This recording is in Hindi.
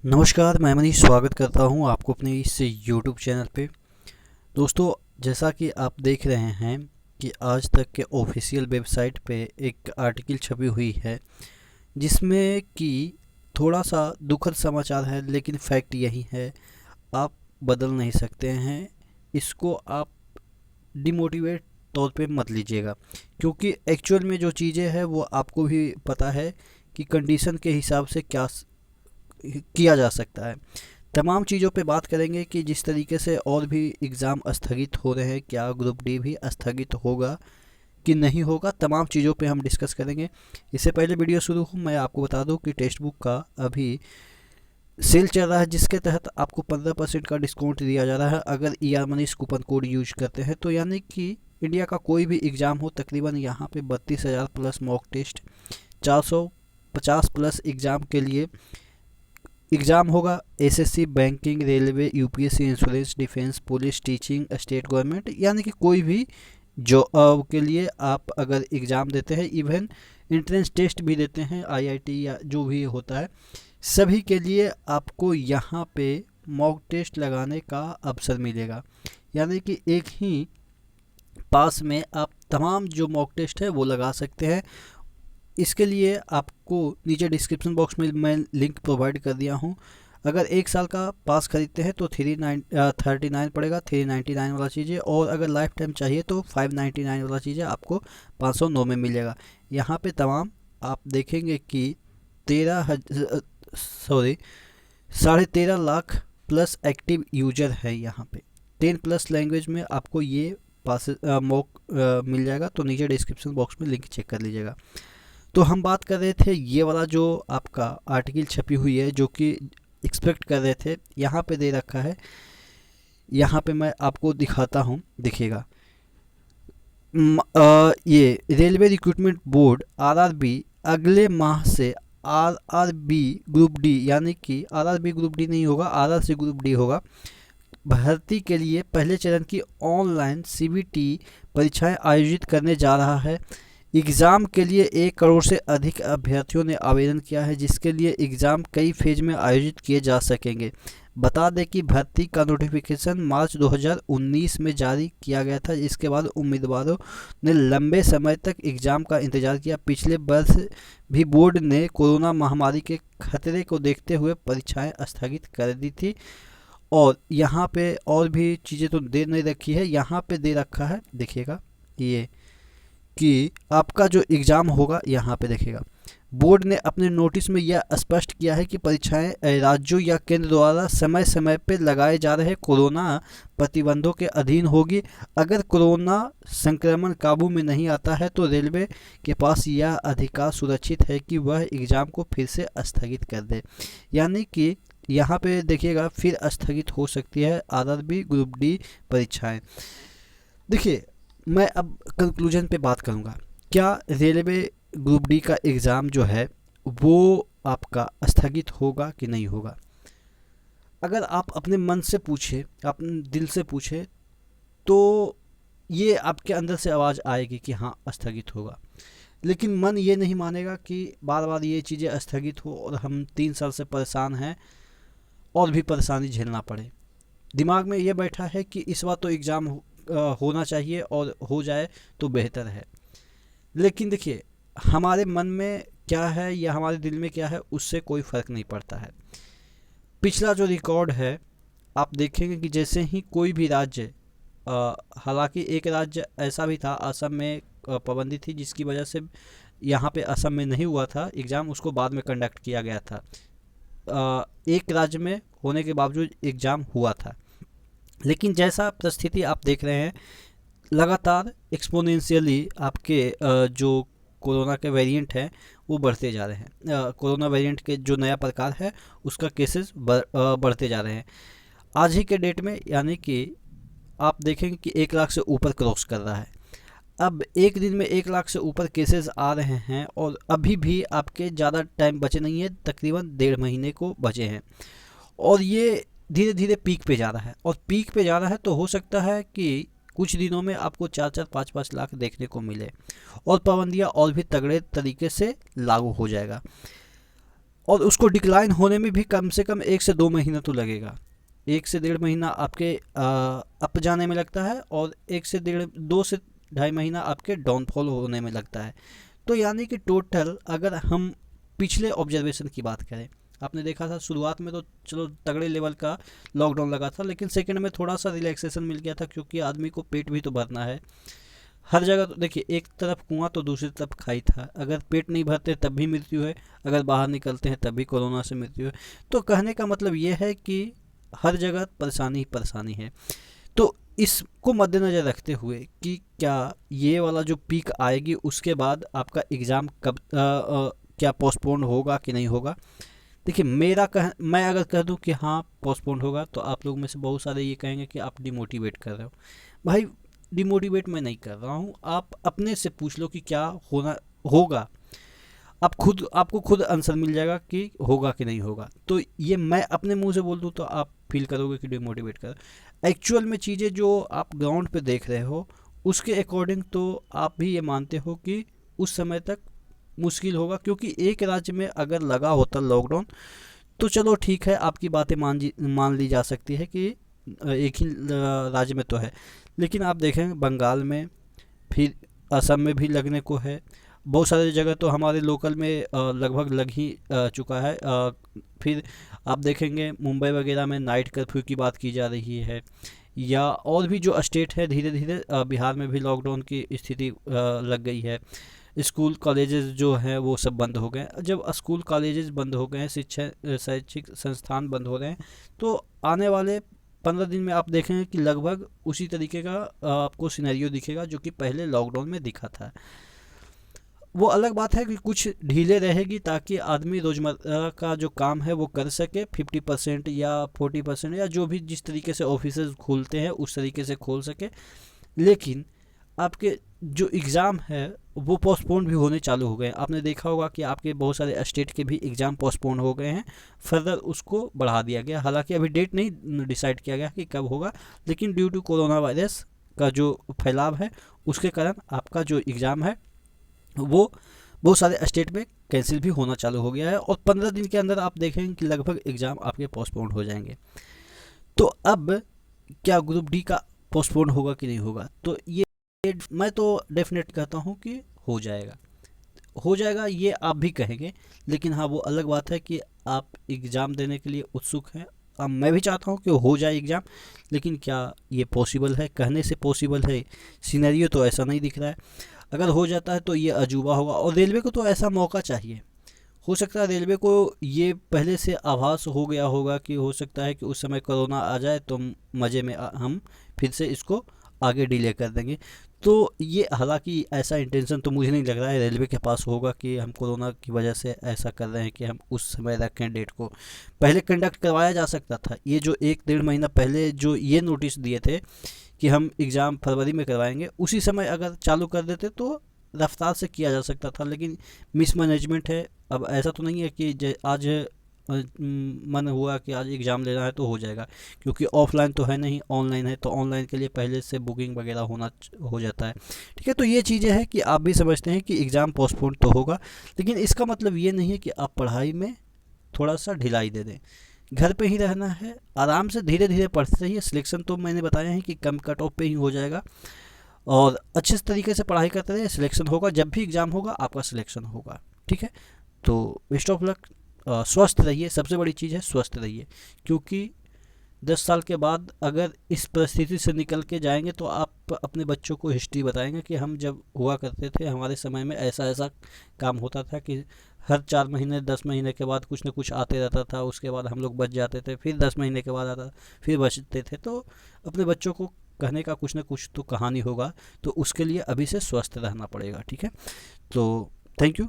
नमस्कार, मैं मनीष स्वागत करता हूं आपको अपने इस यूट्यूब चैनल पे। दोस्तों, जैसा कि आप देख रहे हैं कि आज तक के ऑफिशियल वेबसाइट पे एक आर्टिकल छपी हुई है जिसमें कि थोड़ा सा दुखद समाचार है, लेकिन फैक्ट यही है। आप बदल नहीं सकते हैं इसको। आप डिमोटिवेट तौर पे मत लीजिएगा, क्योंकि एक्चुअल में जो चीज़ें हैं वो आपको भी पता है कि कंडीशन के हिसाब से क्या किया जा सकता है। तमाम चीज़ों पे बात करेंगे कि जिस तरीके से और भी एग्ज़ाम स्थगित हो रहे हैं, क्या ग्रुप डी भी स्थगित होगा कि नहीं होगा, तमाम चीज़ों पे हम डिस्कस करेंगे। इससे पहले वीडियो शुरू हो, मैं आपको बता दूं कि टेक्स्ट बुक का अभी सेल चल रहा है, जिसके तहत आपको 15% का डिस्काउंट दिया जा रहा है अगर ER Manish coupon code use करते हैं। तो यानी कि इंडिया का कोई भी एग्ज़ाम हो, तकरीबन यहाँ पे 32,000 plus mock test, 450 plus exam के लिए एग्ज़ाम होगा। SSC, banking, railway, UPSC, insurance, defence, police, teaching, state government, यानी कि कोई भी जॉब के लिए आप अगर एग्ज़ाम देते हैं, इवन एंट्रेंस टेस्ट भी देते हैं, आईआईटी या जो भी होता है, सभी के लिए आपको यहाँ पे मॉक टेस्ट लगाने का अवसर मिलेगा। यानी कि एक ही पास में आप तमाम जो मॉक टेस्ट है वो लगा सकते हैं। इसके लिए आपको नीचे डिस्क्रिप्शन बॉक्स में मैं लिंक प्रोवाइड कर दिया हूँ। अगर एक साल का पास खरीदते हैं तो 39 पड़ेगा, 399 वाला चीज़ें, और अगर लाइफ टाइम चाहिए तो 599 वाला चीज़ें आपको 509 में मिलेगा। यहाँ पे तमाम आप देखेंगे कि 13,5 लाख प्लस एक्टिव यूजर है यहाँ पे। 10 प्लस लैंग्वेज में आपको ये पास मॉक मिल जाएगा। तो नीचे डिस्क्रिप्शन बॉक्स में लिंक चेक कर लीजिएगा। तो हम बात कर रहे थे ये वाला जो आपका आर्टिकल छपी हुई है, जो कि एक्सपेक्ट कर रहे थे, यहाँ पे दे रखा है। यहाँ पे मैं आपको दिखाता हूँ, देखिएगा। ये रेलवे रिक्रूटमेंट बोर्ड आरआरबी अगले माह से आरआरबी ग्रुप डी, यानी कि आरआरबी ग्रुप डी नहीं होगा, आरआरसी ग्रुप डी होगा, भर्ती के लिए पहले चरण की ऑनलाइन सीबीटी परीक्षाएं आयोजित करने जा रहा है। एग्ज़ाम के लिए 1 करोड़ से अधिक अभ्यर्थियों ने आवेदन किया है, जिसके लिए एग्ज़ाम कई फेज में आयोजित किए जा सकेंगे। बता दें कि भर्ती का नोटिफिकेशन मार्च 2019 में जारी किया गया था। इसके बाद उम्मीदवारों ने लंबे समय तक एग्ज़ाम का इंतजार किया। पिछले वर्ष भी बोर्ड ने कोरोना महामारी के खतरे को देखते हुए परीक्षाएं स्थगित कर दी थी। और यहाँ पे और भी चीज़ें तो दे नहीं रखी है, यहाँ पे दे रखा है, देखिएगा ये कि आपका जो एग्ज़ाम होगा, यहाँ पे देखिएगा, बोर्ड ने अपने नोटिस में यह स्पष्ट किया है कि परीक्षाएं राज्यों या केंद्र द्वारा समय समय पर लगाए जा रहे कोरोना प्रतिबंधों के अधीन होगी। अगर कोरोना संक्रमण काबू में नहीं आता है तो रेलवे के पास यह अधिकार सुरक्षित है कि वह एग्ज़ाम को फिर से स्थगित कर दे। यानी कि यहाँ पे देखिएगा, फिर स्थगित हो सकती है आरआरबी ग्रुप डी परीक्षाएं। देखिए, मैं अब कंक्लूजन पे बात करूँगा। क्या रेलवे ग्रुप डी का एग्ज़ाम जो है वो आपका स्थगित होगा कि नहीं होगा? अगर आप अपने मन से पूछे, अपने दिल से पूछे, तो ये आपके अंदर से आवाज़ आएगी कि हाँ, स्थगित होगा। लेकिन मन ये नहीं मानेगा कि बार बार ये चीज़ें स्थगित हो और हम 3 साल से परेशान हैं और भी परेशानी झेलना पड़े। दिमाग में ये बैठा है कि इस बार तो एग्ज़ाम होना चाहिए और हो जाए तो बेहतर है। लेकिन देखिए, हमारे मन में क्या है या हमारे दिल में क्या है, उससे कोई फ़र्क नहीं पड़ता है। पिछला जो रिकॉर्ड है, आप देखेंगे कि जैसे ही कोई भी राज्य, हालांकि एक राज्य ऐसा भी था, असम में पाबंदी थी, जिसकी वजह से यहाँ पे असम में नहीं हुआ था एग्ज़ाम, उसको बाद में कंडक्ट किया गया था। एक राज्य में होने के बावजूद एग्ज़ाम हुआ था। लेकिन जैसा परिस्थिति आप देख रहे हैं, लगातार एक्सपोनेंशियली आपके जो कोरोना के वेरिएंट हैं वो बढ़ते जा रहे हैं। कोरोना वेरिएंट के जो नया प्रकार है उसका केसेस बढ़ते जा रहे हैं। आज ही के डेट में, यानी कि आप देखेंगे कि 1 लाख से ऊपर क्रॉस कर रहा है। अब एक दिन में 1 लाख से ऊपर केसेस आ रहे हैं और अभी भी आपके ज़्यादा टाइम बचे नहीं है, तकरीबन 1.5 महीने को बचे हैं। और ये धीरे धीरे पीक पे जा रहा है, और पीक पे जा रहा है तो हो सकता है कि कुछ दिनों में आपको 4-4, 5-5 लाख देखने को मिले और पाबंदियाँ और भी तगड़े तरीके से लागू हो जाएगा। और उसको डिक्लाइन होने में भी कम से कम 1 से 2 महीना तो लगेगा। 1 से 1.5 महीना आपके अप जाने में लगता है और 2 से 2.5 महीना आपके डाउनफॉल होने में लगता है। तो यानी कि टोटल अगर हम पिछले ऑब्जर्वेशन की बात करें, आपने देखा था शुरुआत में तो चलो तगड़े लेवल का लॉकडाउन लगा था, लेकिन सेकंड में थोड़ा सा रिलैक्सेशन मिल गया था, क्योंकि आदमी को पेट भी तो भरना है। हर जगह तो देखिए, एक तरफ कुआं तो दूसरी तरफ खाई था। अगर पेट नहीं भरते तब भी मृत्यु है, अगर बाहर निकलते हैं तब भी कोरोना से मृत्यु है। तो कहने का मतलब ये है कि हर जगह परेशानी ही परेशानी है। तो इसको मद्देनज़र रखते हुए कि क्या ये वाला जो पीक आएगी उसके बाद आपका एग्ज़ाम कब क्या पोस्टपोन होगा कि नहीं होगा। देखिए मैं अगर कह दूं कि हाँ पोस्टपोन होगा, तो आप लोग में से बहुत सारे ये कहेंगे कि आप डिमोटिवेट कर रहे हो। भाई डिमोटिवेट मैं नहीं कर रहा हूँ, आप अपने से पूछ लो कि क्या होना होगा। आपको खुद आंसर मिल जाएगा कि होगा कि नहीं होगा। तो ये मैं अपने मुंह से बोल दूँ तो आप फील करोगे कि डिमोटिवेट कर। एक्चुअल में चीज़ें जो आप ग्राउंड पे देख रहे हो उसके अकॉर्डिंग तो आप भी ये मानते हो कि उस समय तक मुश्किल होगा, क्योंकि एक राज्य में अगर लगा होता लॉकडाउन तो चलो ठीक है, आपकी बातें मान ली जा सकती है कि एक ही राज्य में तो है। लेकिन आप देखें बंगाल में, फिर असम में भी लगने को है, बहुत सारी जगह तो हमारे लोकल में लगभग लग ही चुका है। फिर आप देखेंगे मुंबई वगैरह में नाइट कर्फ्यू की बात की जा रही है, या और भी जो स्टेट है धीरे धीरे बिहार में भी लॉकडाउन की स्थिति लग गई है। स्कूल कॉलेजेस जो हैं वो सब बंद हो गए। जब स्कूल कॉलेजेस बंद हो गए हैं, शैक्षिक संस्थान बंद हो रहे हैं, तो आने वाले 15 दिन में आप देखेंगे कि लगभग उसी तरीके का आपको सिनेरियो दिखेगा जो कि पहले लॉकडाउन में दिखा था। वो अलग बात है कि कुछ ढीले रहेगी ताकि आदमी रोज़मर्रा का जो काम है वो कर सके, 50% या 40% या जो भी जिस तरीके से ऑफिसेज खोलते हैं उस तरीके से खोल सके। लेकिन आपके जो एग्ज़ाम है वो पोस्टपोन भी होने चालू हो गए। आपने देखा होगा कि आपके बहुत सारे स्टेट के भी एग्ज़ाम पोस्टपोन हो गए हैं, फर्दर उसको बढ़ा दिया गया। हालांकि अभी डेट नहीं डिसाइड किया गया कि कब होगा, लेकिन ड्यू टू कोरोना वायरस का जो फैलाव है उसके कारण आपका जो एग्ज़ाम है वो बहुत सारे स्टेट में कैंसिल भी होना चालू हो गया है, और 15 दिन के अंदर आप देखेंगे कि लगभग एग्ज़ाम आपके पोस्टपोन हो जाएंगे। तो अब क्या ग्रुप डी का पोस्टपोन होगा कि नहीं होगा, तो ये मैं तो डेफिनेट कहता हूँ कि हो जाएगा ये आप भी कहेंगे। लेकिन हाँ, वो अलग बात है कि आप एग्ज़ाम देने के लिए उत्सुक हैं। अब मैं भी चाहता हूँ कि हो जाए एग्ज़ाम, लेकिन क्या ये पॉसिबल है? कहने से पॉसिबल है, सिनेरियो तो ऐसा नहीं दिख रहा है। अगर हो जाता है तो ये अजूबा होगा, और रेलवे को तो ऐसा मौका चाहिए। हो सकता है रेलवे को ये पहले से आभास हो गया होगा कि हो सकता है कि उस समय कोरोना आ जाए तो मज़े में हम फिर से इसको आगे डिले कर देंगे। तो ये हालांकि ऐसा इंटेंशन तो मुझे नहीं लग रहा है रेलवे के पास होगा कि हम कोरोना की वजह से ऐसा कर रहे हैं कि हम उस समय रखें डेट को। पहले कंडक्ट करवाया जा सकता था, ये जो 1-1.5 महीना पहले जो ये नोटिस दिए थे कि हम एग्ज़ाम फरवरी में करवाएंगे, उसी समय अगर चालू कर देते तो रफ्तार से किया जा सकता था। लेकिन मिसमैनेजमेंट है। अब ऐसा तो नहीं है कि आज मन हुआ कि आज एग्ज़ाम लेना है तो हो जाएगा, क्योंकि ऑफलाइन तो है नहीं, ऑनलाइन है। तो ऑनलाइन के लिए पहले से बुकिंग वगैरह हो जाता है। ठीक है, तो ये चीज़ें हैं कि आप भी समझते हैं कि एग्ज़ाम पोस्टपोन तो होगा, लेकिन इसका मतलब ये नहीं है कि आप पढ़ाई में थोड़ा सा ढिलाई दे दें। घर पे ही रहना है, आराम से धीरे धीरे पढ़ते रहिए। सिलेक्शन तो मैंने बताया है कि कम कट ऑफ पे ही हो जाएगा, और अच्छे तरीके से पढ़ाई करते रहिए। सिलेक्शन होगा, जब भी एग्ज़ाम होगा आपका सिलेक्शन होगा। ठीक है, तो बेस्ट ऑफ लक। स्वस्थ रहिए, सबसे बड़ी चीज़ है स्वस्थ रहिए, क्योंकि 10 साल के बाद अगर इस परिस्थिति से निकल के जाएंगे तो आप अपने बच्चों को हिस्ट्री बताएंगे कि हम जब हुआ करते थे हमारे समय में ऐसा ऐसा काम होता था कि हर 4 महीने 10 महीने के बाद कुछ ना कुछ आते रहता था, उसके बाद हम लोग बच जाते थे, फिर 10 महीने के बाद आता फिर बचते थे। तो अपने बच्चों को कहने का कुछ ना कुछ तो कहानी होगा, तो उसके लिए अभी से स्वस्थ रहना पड़ेगा। ठीक है, तो थैंक यू।